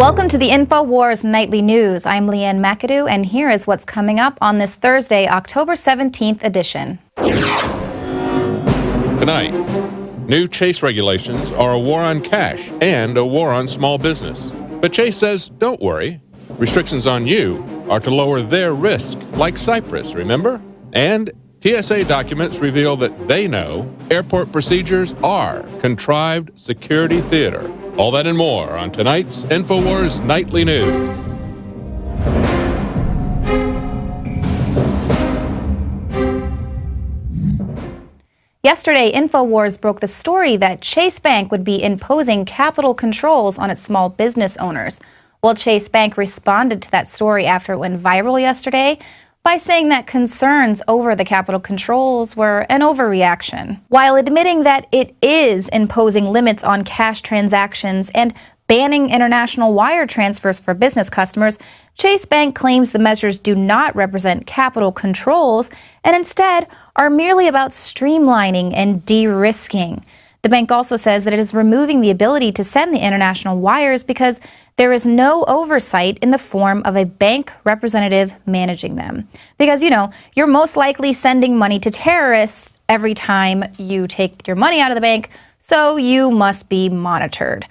Welcome to the INFOWARS Nightly News. I'm McAdoo, and here is what's coming up on this Thursday, October 17th edition. Tonight, new Chase regulations are a war on cash and a war on small business. But Chase says, don't worry. Restrictions on you are to lower their risk, like Cyprus, remember? And TSA documents reveal that they know airport procedures are contrived security theater. All that and more on tonight's INFOWARS Nightly News. Yesterday, INFOWARS broke the story that Chase Bank would be imposing capital controls on its small business owners. Well, Chase Bank responded to that story after it went viral yesterday by saying that concerns over the capital controls were an overreaction, while admitting that it is imposing limits on cash transactions and banning international wire transfers for business customers. Chase Bank claims the measures do not represent capital controls and instead are merely about streamlining and de-risking. The bank also says that it is removing the ability to send the international wires because there is no oversight in the form of a bank representative managing them. Because, you're most likely sending money to terrorists every time you take your money out of the bank, so you must be monitored.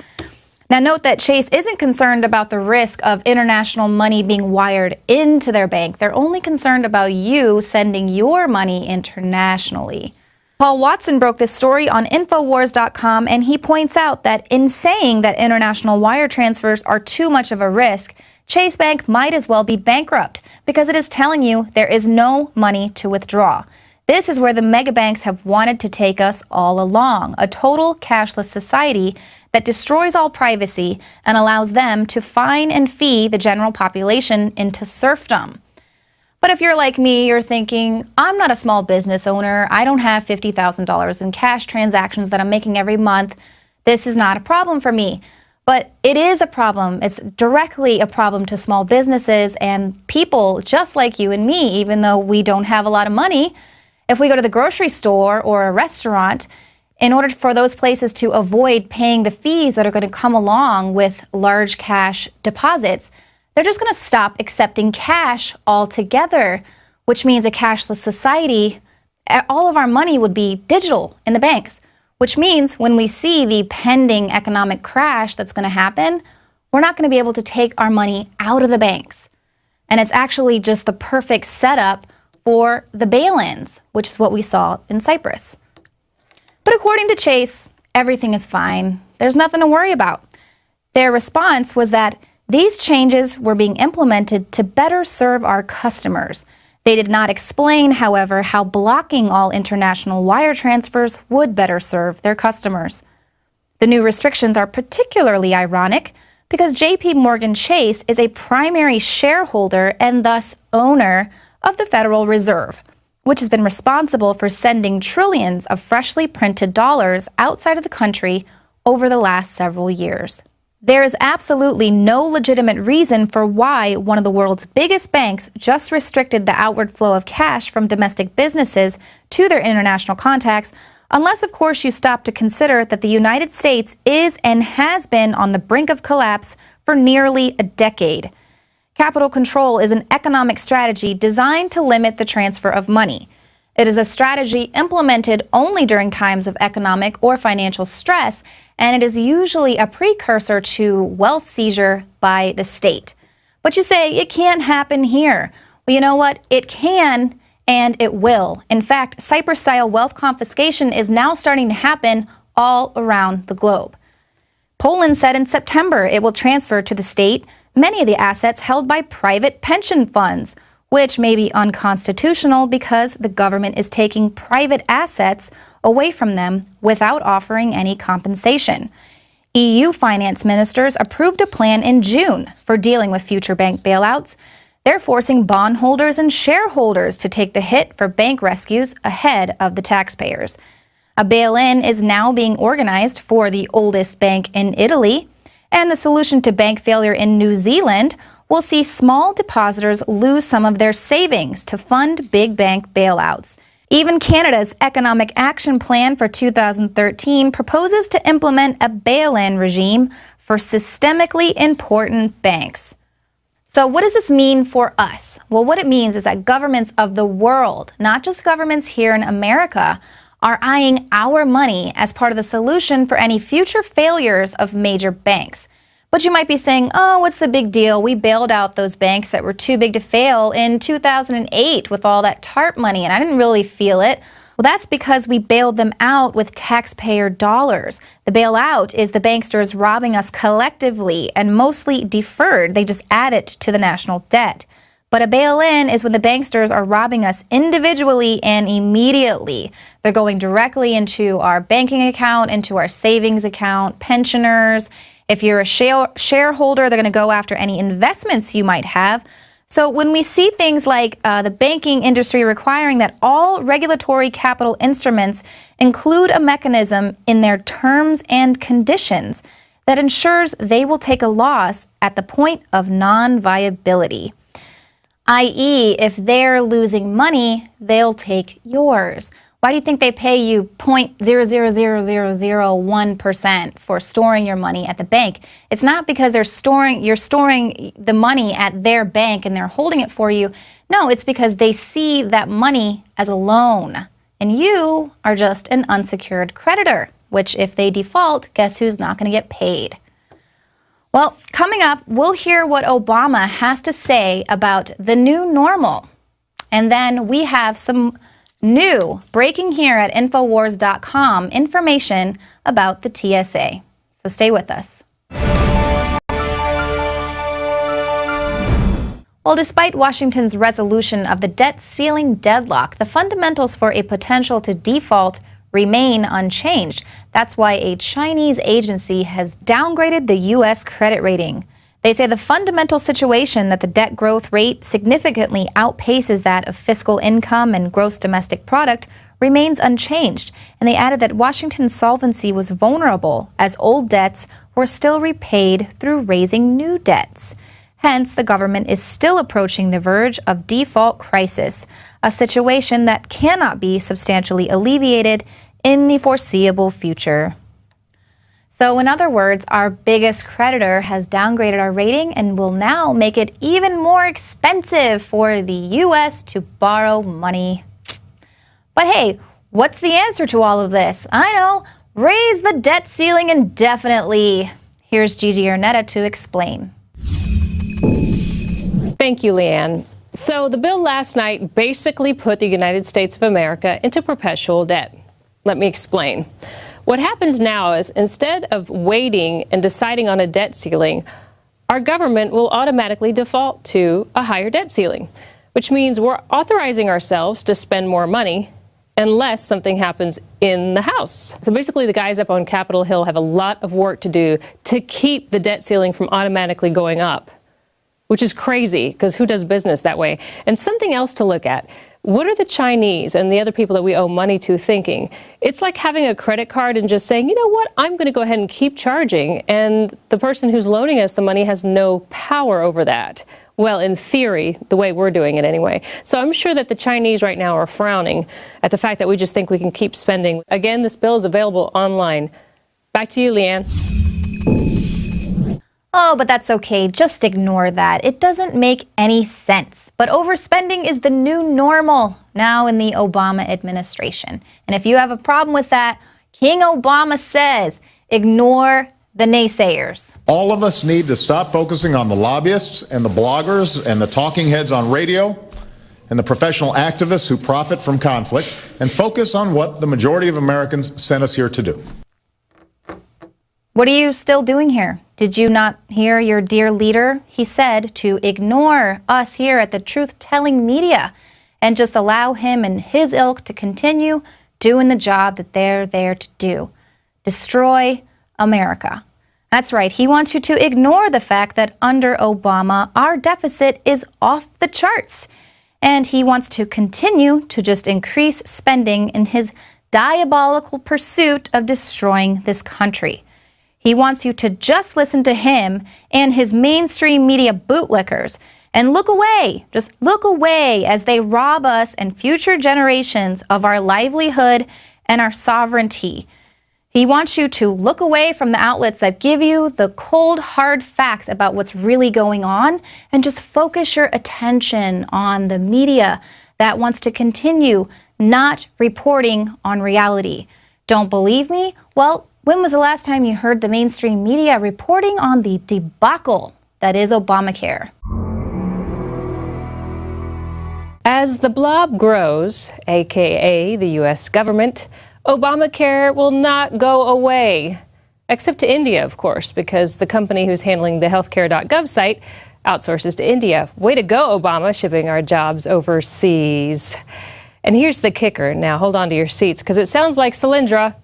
Now, note that Chase isn't concerned about the risk of international money being wired into their bank. They're only concerned about you sending your money internationally. Paul Watson broke this story on Infowars.com, and he points out that in saying that international wire transfers are too much of a risk, Chase Bank might as well be bankrupt because it is telling you there is no money to withdraw. This is where the mega banks have wanted to take us all along, a total cashless society that destroys all privacy and allows them to fine and fee the general population into serfdom. But if you're like me, you're thinking, I'm not a small business owner. I don't have $50,000 in cash transactions that I'm making every month. This is not a problem for me. But it is a problem. It's directly a problem to small businesses and people just like you and me, even though we don't have a lot of money. If we go to the grocery store or a restaurant, in order for those places to avoid paying the fees that are going to come along with large cash deposits, they're just going to stop accepting cash altogether, which means a cashless society, all of our money would be digital in the banks, which means when we see the pending economic crash that's going to happen, we're not going to be able to take our money out of the banks. And it's actually just the perfect setup for the bail-ins, which is what we saw in Cyprus. But according to Chase, everything is fine. There's nothing to worry about. Their response was that these changes were being implemented to better serve our customers. They did not explain, however, how blocking all international wire transfers would better serve their customers. The new restrictions are particularly ironic because JP Morgan Chase is a primary shareholder and thus owner of the Federal Reserve, which has been responsible for sending trillions of freshly printed dollars outside of the country over the last several years. There is absolutely no legitimate reason for why one of the world's biggest banks just restricted the outward flow of cash from domestic businesses to their international contacts, unless, of course, you stop to consider that the United States is and has been on the brink of collapse for nearly a decade. Capital control is an economic strategy designed to limit the transfer of money. It is a strategy implemented only during times of economic or financial stress, and it is usually a precursor to wealth seizure by the state. But you say, it can't happen here. Well, you know what? It can, and it will. In fact, Cyprus-style wealth confiscation is now starting to happen all around the globe. Poland said in September it will transfer to the state many of the assets held by private pension funds, which may be unconstitutional because the government is taking private assets away from them without offering any compensation. EU finance ministers approved a plan in June for dealing with future bank bailouts. They're forcing bondholders and shareholders to take the hit for bank rescues ahead of the taxpayers. A bail-in is now being organized for the oldest bank in Italy, and the solution to bank failure in New Zealand will see small depositors lose some of their savings to fund big bank bailouts. Even Canada's Economic Action Plan for 2013 proposes to implement a bail-in regime for systemically important banks. So what does this mean for us? Well, what it means is that governments of the world, not just governments here in America, are eyeing our money as part of the solution for any future failures of major banks. But you might be saying, oh, what's the big deal? We bailed out those banks that were too big to fail in 2008 with all that TARP money, and I didn't really feel it. Well, that's because we bailed them out with taxpayer dollars. The bailout is the banksters robbing us collectively and mostly deferred. They just add it to the national debt. But a bail-in is when the banksters are robbing us individually and immediately. They're going directly into our banking account, into our savings account, pensioners. If you're a shareholder, they're going to go after any investments you might have. So when we see things like the banking industry requiring that all regulatory capital instruments include a mechanism in their terms and conditions that ensures they will take a loss at the point of non-viability, i.e., if they're losing money, they'll take yours. Why do you think they pay you 0.0000001% for storing your money at the bank? It's not because you're storing the money at their bank and they're holding it for you. No, it's because they see that money as a loan. And you are just an unsecured creditor, which if they default, guess who's not going to get paid? Well, coming up, we'll hear what Obama has to say about the new normal. And then we have some new, breaking here at INFOWARS.com, information about the TSA. So stay with us. Well, despite Washington's resolution of the debt ceiling deadlock, the fundamentals for a potential to default remain unchanged. That's why a Chinese agency has downgraded the U.S. credit rating. They say the fundamental situation that the debt growth rate significantly outpaces that of fiscal income and gross domestic product remains unchanged. And they added that Washington's solvency was vulnerable as old debts were still repaid through raising new debts. Hence, the government is still approaching the verge of default crisis, a situation that cannot be substantially alleviated in the foreseeable future. So in other words, our biggest creditor has downgraded our rating and will now make it even more expensive for the U.S. to borrow money. But hey, what's the answer to all of this? I know, raise the debt ceiling indefinitely. Here's Gigi Arnetta to explain. Thank you, Leanne. So the bill last night basically put the United States of America into perpetual debt. Let me explain. What happens now is instead of waiting and deciding on a debt ceiling, our government will automatically default to a higher debt ceiling, which means we're authorizing ourselves to spend more money unless something happens in the House. So basically the guys up on Capitol Hill have a lot of work to do to keep the debt ceiling from automatically going up, which is crazy because who does business that way? And something else to look at. What are the Chinese and the other people that we owe money to thinking? It's like having a credit card and just saying, you know what, I'm going to go ahead and keep charging, and the person who's loaning us the money has no power over that. Well, in theory, the way we're doing it anyway. So I'm sure that the Chinese right now are frowning at the fact that we just think we can keep spending. Again, this bill is available online. Back to you, Leanne. Oh, but that's okay. Just ignore that. It doesn't make any sense. But overspending is the new normal now in the Obama administration. And if you have a problem with that, King Obama says, ignore the naysayers. All of us need to stop focusing on the lobbyists and the bloggers and the talking heads on radio and the professional activists who profit from conflict and focus on what the majority of Americans sent us here to do. What are you still doing here? Did you not hear your dear leader? He said to ignore us here at the truth-telling media and just allow him and his ilk to continue doing the job that they're there to do. Destroy America. That's right. He wants you to ignore the fact that under Obama, our deficit is off the charts. And he wants to continue to just increase spending in his diabolical pursuit of destroying this country. He wants you to just listen to him and his mainstream media bootlickers and look away, just look away as they rob us and future generations of our livelihood and our sovereignty. He wants you to look away from the outlets that give you the cold, hard facts about what's really going on and just focus your attention on the media that wants to continue not reporting on reality. Don't believe me? Well, when was the last time you heard the mainstream media reporting on the debacle that is Obamacare? As the blob grows, aka the U.S. government, Obamacare will not go away. Except to India, of course, because the company who's handling the healthcare.gov site outsources to India. Way to go, Obama, shipping our jobs overseas. And here's the kicker. Now, hold on to your seats, because it sounds like Solyndra.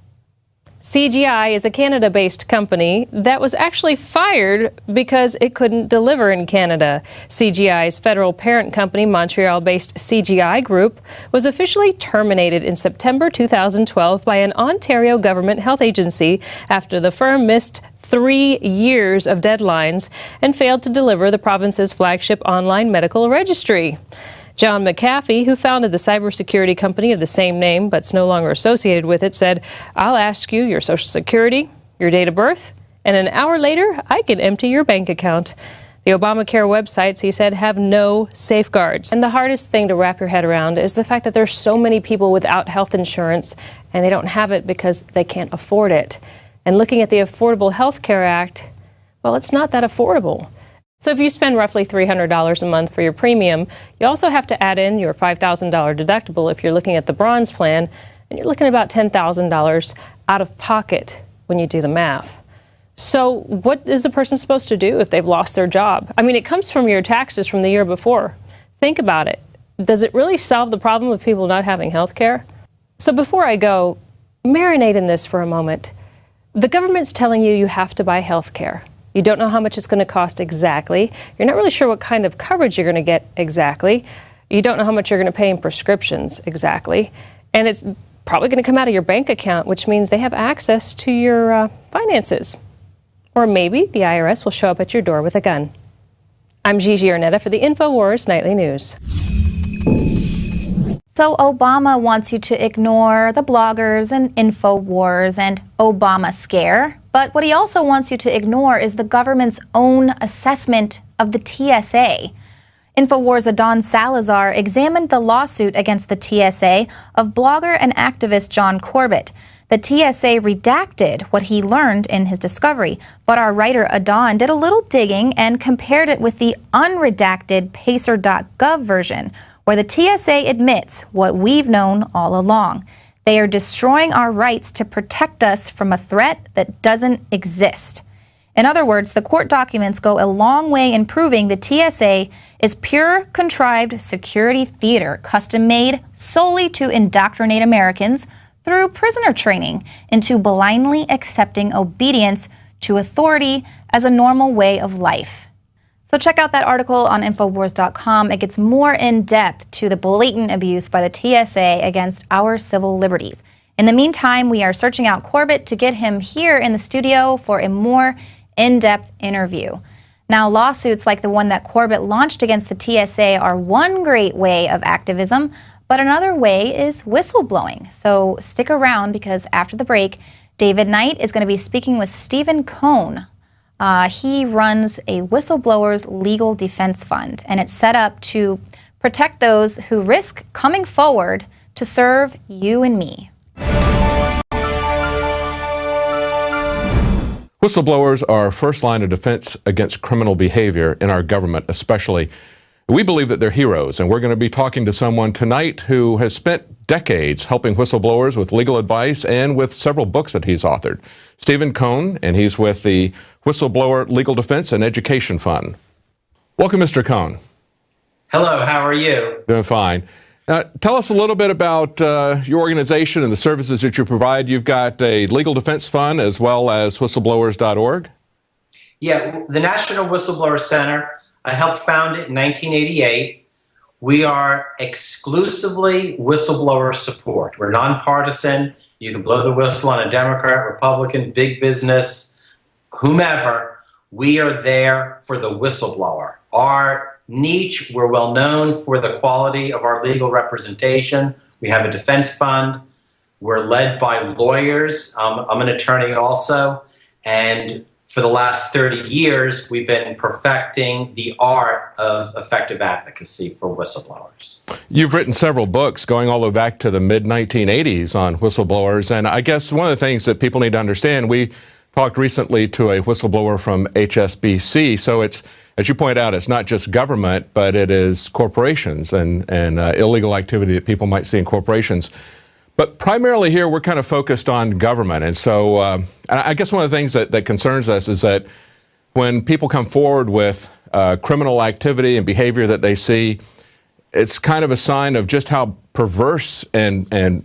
CGI is a Canada-based company that was actually fired because it couldn't deliver in Canada. CGI's federal parent company, Montreal-based CGI Group, was officially terminated in September 2012 by an Ontario government health agency after the firm missed 3 years of deadlines and failed to deliver the province's flagship online medical registry. John McAfee, who founded the cybersecurity company of the same name but's no longer associated with it, said, "I'll ask you your social security, your date of birth, and an hour later, I can empty your bank account." The Obamacare websites, he said, have no safeguards. And the hardest thing to wrap your head around is the fact that there's so many people without health insurance, and they don't have it because they can't afford it. And looking at the Affordable Health Care Act, well, it's not that affordable. So if you spend roughly $300 a month for your premium, you also have to add in your $5,000 deductible if you're looking at the bronze plan, and you're looking at about $10,000 out of pocket when you do the math. So what is a person supposed to do if they've lost their job? I mean, it comes from your taxes from the year before. Think about it. Does it really solve the problem of people not having health care? So before I go, marinate in this for a moment. The government's telling you you have to buy health care. You don't know how much it's going to cost exactly. You're not really sure what kind of coverage you're going to get exactly. You don't know how much you're going to pay in prescriptions exactly. And it's probably going to come out of your bank account, which means they have access to your finances. Or maybe the IRS will show up at your door with a gun. I'm Gigi Arnetta for the INFOWARS Nightly News. So Obama wants you to ignore the bloggers and INFOWARS and Obama scare. But what he also wants you to ignore is the government's own assessment of the TSA. INFOWARS' Adon Salazar examined the lawsuit against the TSA of blogger and activist John Corbett. The TSA redacted what he learned in his discovery, but our writer Adon did a little digging and compared it with the unredacted Pacer.gov version, where the TSA admits what we've known all along. They are destroying our rights to protect us from a threat that doesn't exist. In other words, the court documents go a long way in proving the TSA is pure, contrived security theater, custom-made solely to indoctrinate Americans through prisoner training into blindly accepting obedience to authority as a normal way of life. So check out that article on Infowars.com. It gets more in depth to the blatant abuse by the TSA against our civil liberties. In the meantime, we are searching out Corbett to get him here in the studio for a more in-depth interview. Now, lawsuits like the one that Corbett launched against the TSA are one great way of activism, but another way is whistleblowing. So stick around, because after the break, David Knight is going to be speaking with Stephen Cohn. He runs a whistleblower's legal defense fund, and it's set up to protect those who risk coming forward to serve you and me. Whistleblowers are first line of defense against criminal behavior in our government, especially. We believe that they're heroes, and we're going to be talking to someone tonight who has spent decades helping whistleblowers with legal advice and with several books that he's authored. Stephen Cohn, and he's with the Whistleblower Legal Defense and Education Fund. Welcome, Mr. Cohn. Hello, how are you? Doing fine. Now, tell us a little bit about your organization and the services that you provide. You've got a legal defense fund as well as whistleblowers.org. Yeah, the National Whistleblower Center, I helped found it in 1988. We are exclusively whistleblower support. We're nonpartisan. You can blow the whistle on a Democrat, Republican, big business, whomever. We are there for the whistleblower. Our niche, we're well known for the quality of our legal representation. We have a defense fund. We're led by lawyers. I'm an attorney also, and for the last 30 years, we've been perfecting the art of effective advocacy for whistleblowers. You've written several books going all the way back to the mid-1980s on whistleblowers, and I guess one of the things that people need to understand, we talked recently to a whistleblower from HSBC, so it's, as you point out, it's not just government, but it is corporations and illegal activity that people might see in corporations. But primarily here, we're kind of focused on government. And so I guess one of the things that concerns us is that when people come forward with criminal activity and behavior that they see, it's kind of a sign of just how perverse and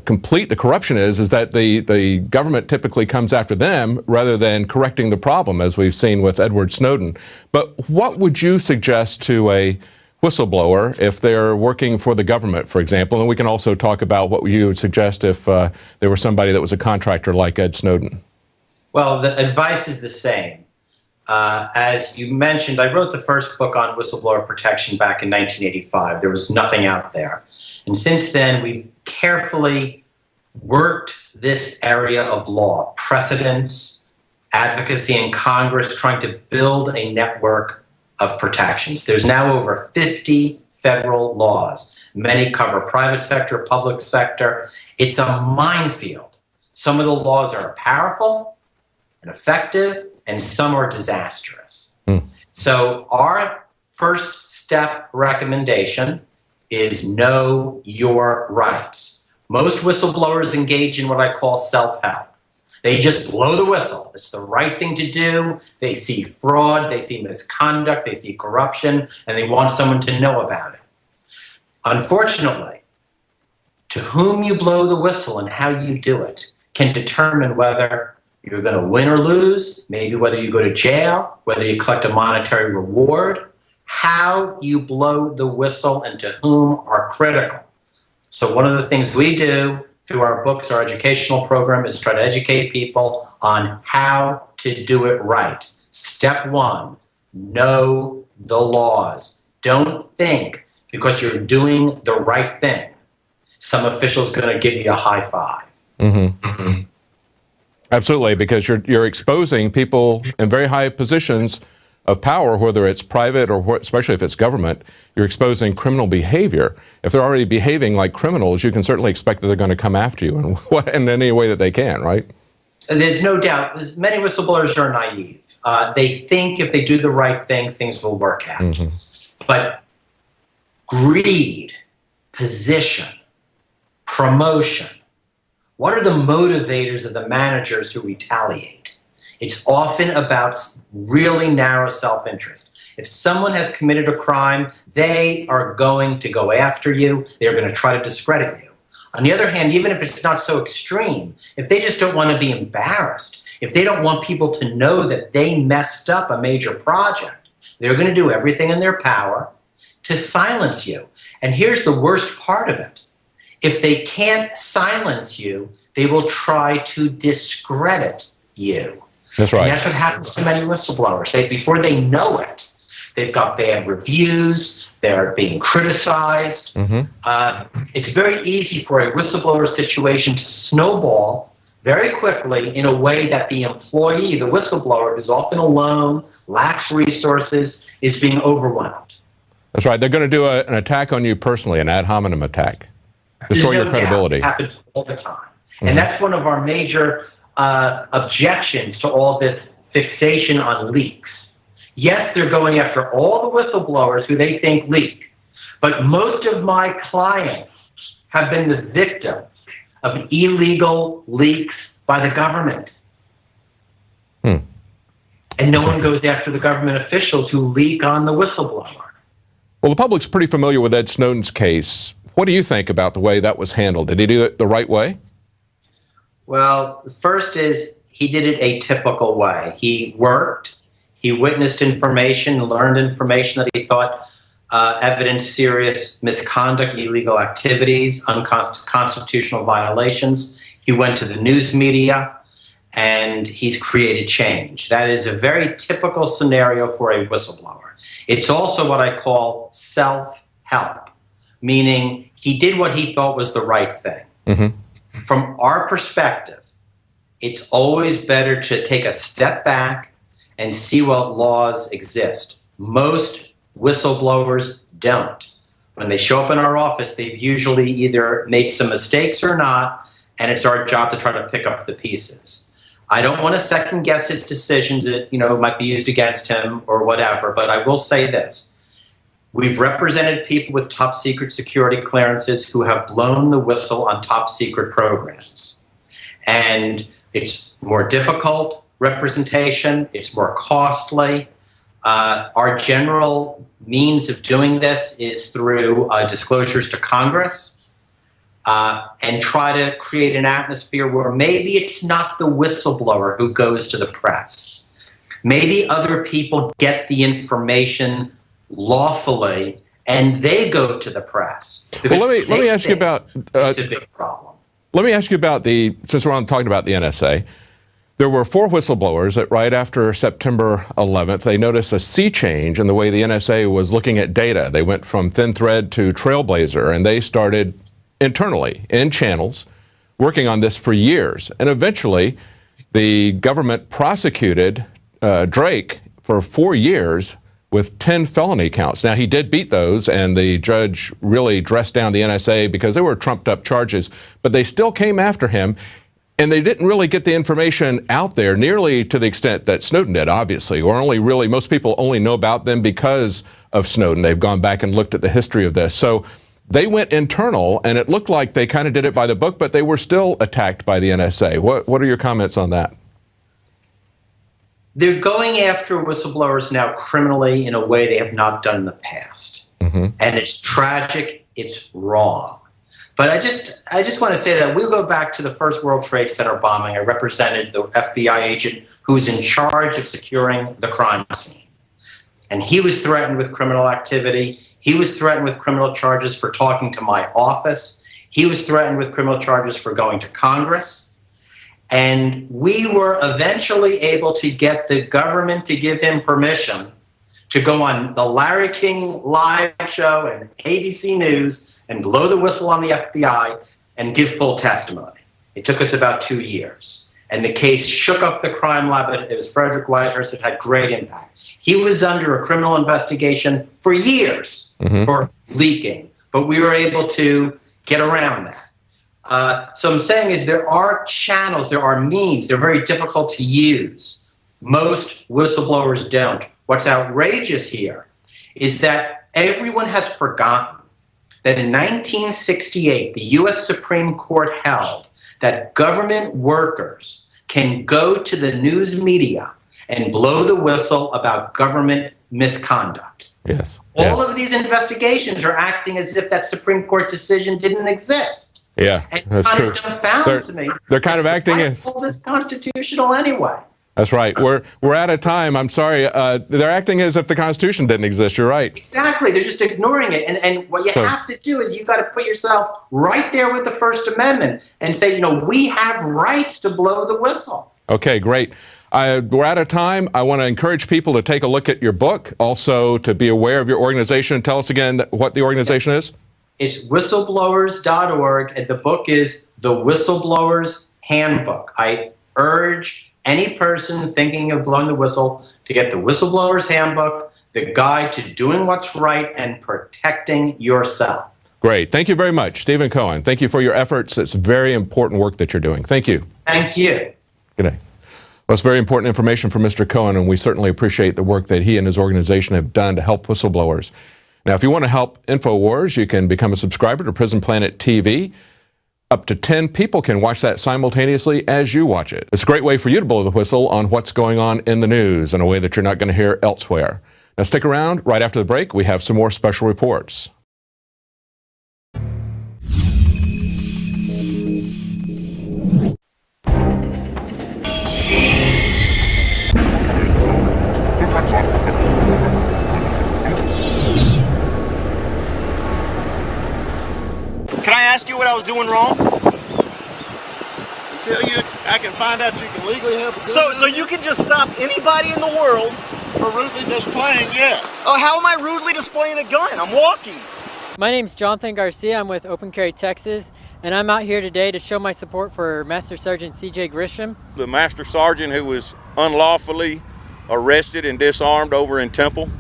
complete the corruption is that the government typically comes after them rather than correcting the problem, as we've seen with Edward Snowden. But what would you suggest to a whistleblower if they're working for the government, for example? And we can also talk about what you would suggest if there were somebody that was a contractor like Ed Snowden. Well, the advice is the same. As you mentioned, I wrote the first book on whistleblower protection back in 1985. There was nothing out there. And since then, we've carefully worked this area of law, precedents, advocacy in Congress, trying to build a network of protections. There's now over 50 federal laws. Many cover private sector, public sector. It's a minefield. Some of the laws are powerful and effective, and some are disastrous. So our first step recommendation is know your rights. Most whistleblowers engage in what I call self-help. They just blow the whistle. It's the right thing to do. They see fraud, they see misconduct, they see corruption, and they want someone to know about it. Unfortunately, to whom you blow the whistle and how you do it can determine whether you're going to win or lose, maybe whether you go to jail, whether you collect a monetary reward. How you blow the whistle and to whom are critical. So one of the things we do through our books, our educational program, is try to educate people on how to do it right. Step one, know the laws. Don't think because you're doing the right thing, some official's going to give you a high five. Absolutely, because you're exposing people in very high positions of power, whether it's private or especially if it's government. You're exposing criminal behavior. If they're already behaving like criminals, you can certainly expect that they're going to come after you in any way that they can, right? There's no doubt. Many whistleblowers are naive. They think if they do the right thing, things will work out. But greed, position, promotion, what are the motivators of the managers who retaliate? It's often about really narrow self-interest. If someone has committed a crime, they are going to go after you. They're going to try to discredit you. On the other hand, even if it's not so extreme, if they just don't want to be embarrassed, if they don't want people to know that they messed up a major project, they're going to do everything in their power to silence you. And here's the worst part of it. If they can't silence you, they will try to discredit you. That's right. And that's what happens to many whistleblowers. Before they know it, they've got bad reviews, they're being criticized. It's very easy for a whistleblower situation to snowball very quickly in a way that the employee, the whistleblower, who's often alone, lacks resources, is being overwhelmed. That's right. They're going to do an attack on you personally, an ad hominem attack. Destroy your credibility. It happens all the time. And that's one of our major objections to all this fixation on leaks. Yes, they're going after all the whistleblowers who they think leak, but most of my clients have been the victims of illegal leaks by the government. And no one goes after the government officials who leak on the whistleblower. Well, the public's pretty familiar with Ed Snowden's case. What do you think about the way that was handled? Did he do it the right way? Well, the first is he did it a typical way. He worked, he witnessed information, learned information that he thought evidenced serious misconduct, illegal activities, unconstitutional violations. He went to the news media and he's created change. That is a very typical scenario for a whistleblower. It's also what I call self-help, meaning he did what he thought was the right thing. from our perspective, it's always better to take a step back and see what laws exist. Most whistleblowers don't. When they show up in our office, they've usually either made some mistakes or not, and it's our job to try to pick up the pieces. I don't want to second guess his decisions that, might be used against him or whatever, but I will say this. We've represented people with top secret security clearances who have blown the whistle on top secret programs. And it's more difficult representation, it's more costly. Our general means of doing this is through disclosures to Congress and try to create an atmosphere where maybe it's not the whistleblower who goes to the press. Maybe other people get the information lawfully and they go to the press. Well, let me ask you about it's a big problem. Let me ask you about since we're talking about the NSA. There were 4 whistleblowers that right after September 11th, they noticed a sea change in the way the NSA was looking at data. They went from Thin Thread to Trailblazer, and they started internally in channels working on this for years. And eventually, the government prosecuted Drake for 4 years with 10 felony counts. Now, he did beat those, and the judge really dressed down the NSA because they were trumped-up charges, but they still came after him. And they didn't really get the information out there nearly to the extent that Snowden did, obviously, or most people only know about them because of Snowden. They've gone back and looked at the history of this. So they went internal, and it looked like they kind of did it by the book, but they were still attacked by the NSA. What are your comments on that? They're going after whistleblowers now criminally in a way they have not done in the past. Mm-hmm. And it's tragic. It's wrong. But I just want to say that we'll go back to the first World Trade Center bombing. I represented the FBI agent who was in charge of securing the crime scene. And he was threatened with criminal activity. He was threatened with criminal charges for talking to my office. He was threatened with criminal charges for going to Congress. And we were eventually able to get the government to give him permission to go on the Larry King live show and ABC News and blow the whistle on the FBI and give full testimony. It took us about 2 years. And the case shook up the crime lab. It was Frederick Whitehurst. It had great impact. He was under a criminal investigation for years for leaking, but we were able to get around that. So I'm saying is there are channels, there are means, they're very difficult to use. Most whistleblowers don't. What's outrageous here is that everyone has forgotten that in 1968, the U.S. Supreme Court held that government workers can go to the news media and blow the whistle about government misconduct. Yes. All of these investigations are acting as if that Supreme Court decision didn't exist. Yeah, and that's true. They're kind of acting as all this constitutional anyway. That's right. We're out of time. I'm sorry. They're acting as if the Constitution didn't exist. You're right. Exactly. They're just ignoring it. And what you have to do is you got to put yourself right there with the First Amendment and say, we have rights to blow the whistle. Okay, great. We're out of time. I want to encourage people to take a look at your book, also to be aware of your organization. Tell us again what the organization is. It's whistleblowers.org, and the book is The Whistleblower's Handbook. I urge any person thinking of blowing the whistle to get the Whistleblower's Handbook, the guide to doing what's right and protecting yourself. Great. Thank you very much, Stephen Cohen. Thank you for your efforts. It's very important work that you're doing. Thank you. Thank you. Good day. Well, it's very important information from Mr. Cohen, and we certainly appreciate the work that he and his organization have done to help whistleblowers. Now, if you want to help InfoWars, you can become a subscriber to Prison Planet TV. Up to 10 people can watch that simultaneously as you watch it. It's a great way for you to blow the whistle on what's going on in the news in a way that you're not going to hear elsewhere. Now stick around. Right after the break, we have some more special reports. Can I ask you what I was doing wrong? Tell you I can find out you can legally help a So you can just stop anybody in the world for rudely displaying, yes. Oh, how am I rudely displaying a gun? I'm walking. My name's Jonathan Garcia. I'm with Open Carry Texas, and I'm out here today to show my support for Master Sergeant C.J. Grisham. The Master Sergeant who was unlawfully arrested and disarmed over in Temple.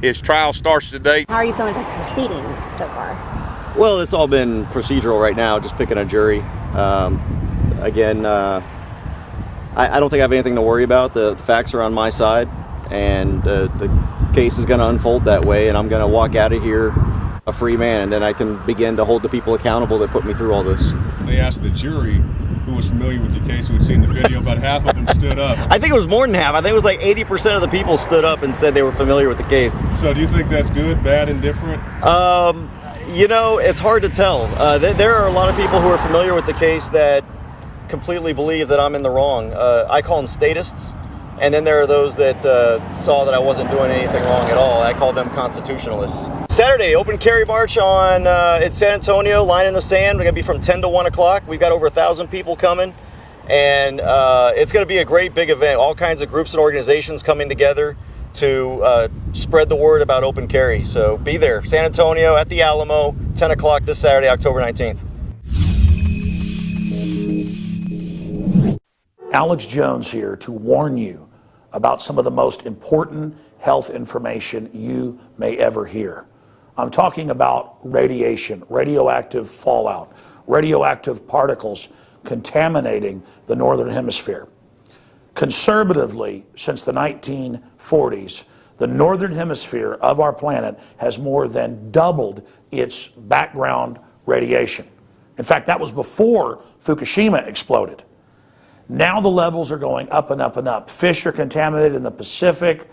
His trial starts today. How are you feeling about the proceedings so far? Well, it's all been procedural right now, just picking a jury. Again, I don't think I have anything to worry about. The facts are on my side, and the case is going to unfold that way, and I'm going to walk out of here a free man, and then I can begin to hold the people accountable that put me through all this. They asked the jury who was familiar with the case, who had seen the video. About half of them stood up. I think it was more than half. I think it was like 80% of the people stood up and said they were familiar with the case. So do you think that's good, bad, indifferent? You know, it's hard to tell. There are a lot of people who are familiar with the case that completely believe that I'm in the wrong. I call them statists. And then there are those that saw that I wasn't doing anything wrong at all. I call them constitutionalists. Saturday, open carry march on in San Antonio, line in the sand. We're going to be from 10 to 1 o'clock. We've got over 1,000 people coming. And it's going to be a great big event. All kinds of groups and organizations coming together to spread the word about open carry. So be there. San Antonio at the Alamo, 10 o'clock this Saturday, October 19th. Alex Jones here to warn you about some of the most important health information you may ever hear. I'm talking about radiation, radioactive fallout, radioactive particles contaminating the Northern Hemisphere. Conservatively, since the 1940s, the Northern Hemisphere of our planet has more than doubled its background radiation. In fact, that was before Fukushima exploded. Now the levels are going up and up and up. Fish are contaminated in the Pacific,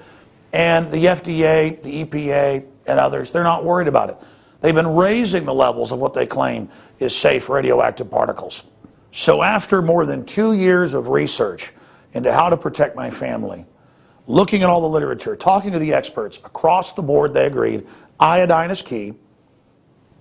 and the FDA, the EPA, and others, they're not worried about it. They've been raising the levels of what they claim is safe radioactive particles. So after more than 2 years of research into how to protect my family, looking at all the literature, talking to the experts, across the board they agreed iodine is key.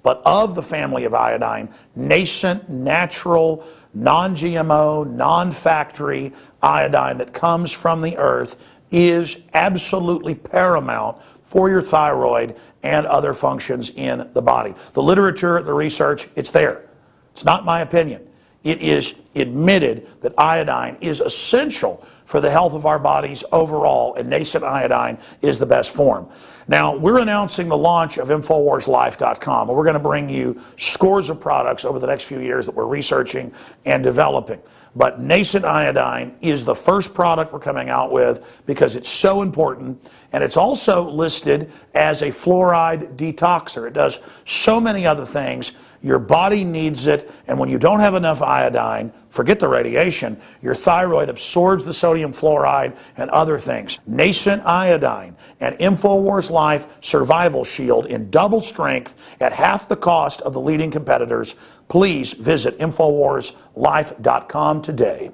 But of the family of iodine, nascent, natural, non-GMO, non-factory iodine that comes from the earth is absolutely paramount for your thyroid and other functions in the body. The literature, the research, it's there. It's not my opinion. It is admitted that iodine is essential for the health of our bodies overall, and nascent iodine is the best form. Now, we're announcing the launch of InfoWarsLife.com, and we're going to bring you scores of products over the next few years that we're researching and developing. But nascent iodine is the first product we're coming out with because it's so important, and it's also listed as a fluoride detoxer. It does so many other things. Your body needs it, and when you don't have enough iodine, forget the radiation, your thyroid absorbs the sodium fluoride and other things. Nascent iodine and InfoWars Life Survival Shield in double strength at half the cost of the leading competitors. Please visit InfoWarsLife.com today.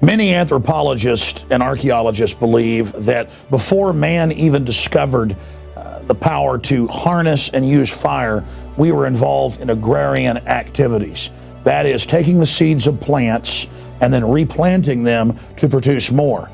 Many anthropologists and archaeologists believe that before man even discovered the power to harness and use fire, we were involved in agrarian activities. That is, taking the seeds of plants and then replanting them to produce more.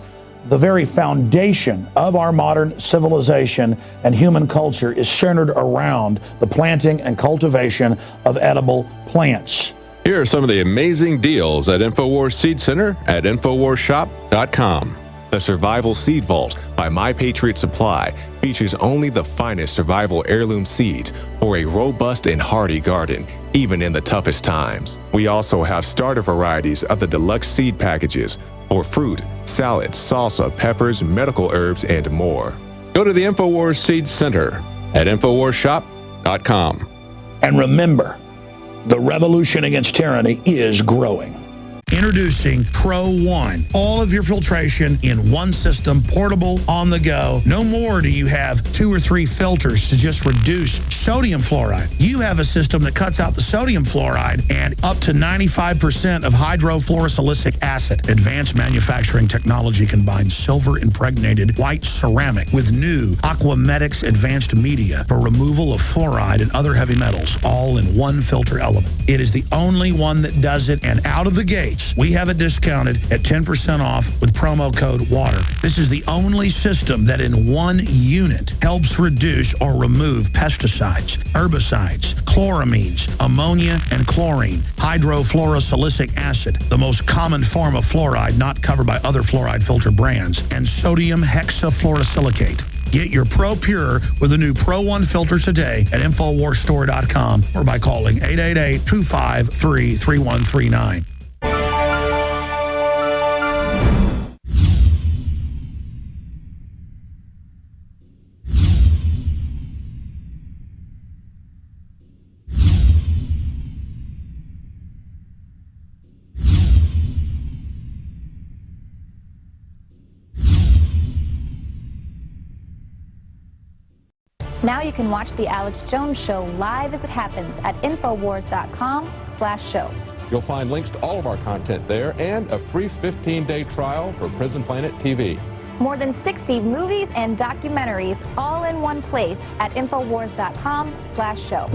The very foundation of our modern civilization and human culture is centered around the planting and cultivation of edible plants. Here are some of the amazing deals at InfoWars Seed Center at InfoWarsShop.com. The Survival Seed Vault by My Patriot Supply features only the finest survival heirloom seeds for a robust and hardy garden, even in the toughest times. We also have starter varieties of the deluxe seed packages for fruit, salad, salsa, peppers, medical herbs, and more. Go to the InfoWars Seed Center at InfoWarsShop.com. And remember, the revolution against tyranny is growing. Introducing Pro One. All of your filtration in one system, portable, on the go. No more do you have 2 or 3 filters to just reduce sodium fluoride. You have a system that cuts out the sodium fluoride and up to 95% of hydrofluorosilicic acid. Advanced manufacturing technology combines silver-impregnated white ceramic with new Aquamedics advanced media for removal of fluoride and other heavy metals, all in one filter element. It is the only one that does it, and out of the gates, units. We have it discounted at 10% off with promo code WATER. This is the only system that in one unit helps reduce or remove pesticides, herbicides, chloramines, ammonia, and chlorine, hydrofluorosilicic acid, the most common form of fluoride not covered by other fluoride filter brands, and sodium hexafluorosilicate. Get your Pro Pure with the new Pro 1 filter today at InfoWarsStore.com or by calling 888-253-3139. Now you can watch The Alex Jones Show live as it happens at InfoWars.com/show. You'll find links to all of our content there and a free 15-day trial for Prison Planet TV. More than 60 movies and documentaries all in one place at InfoWars.com/show.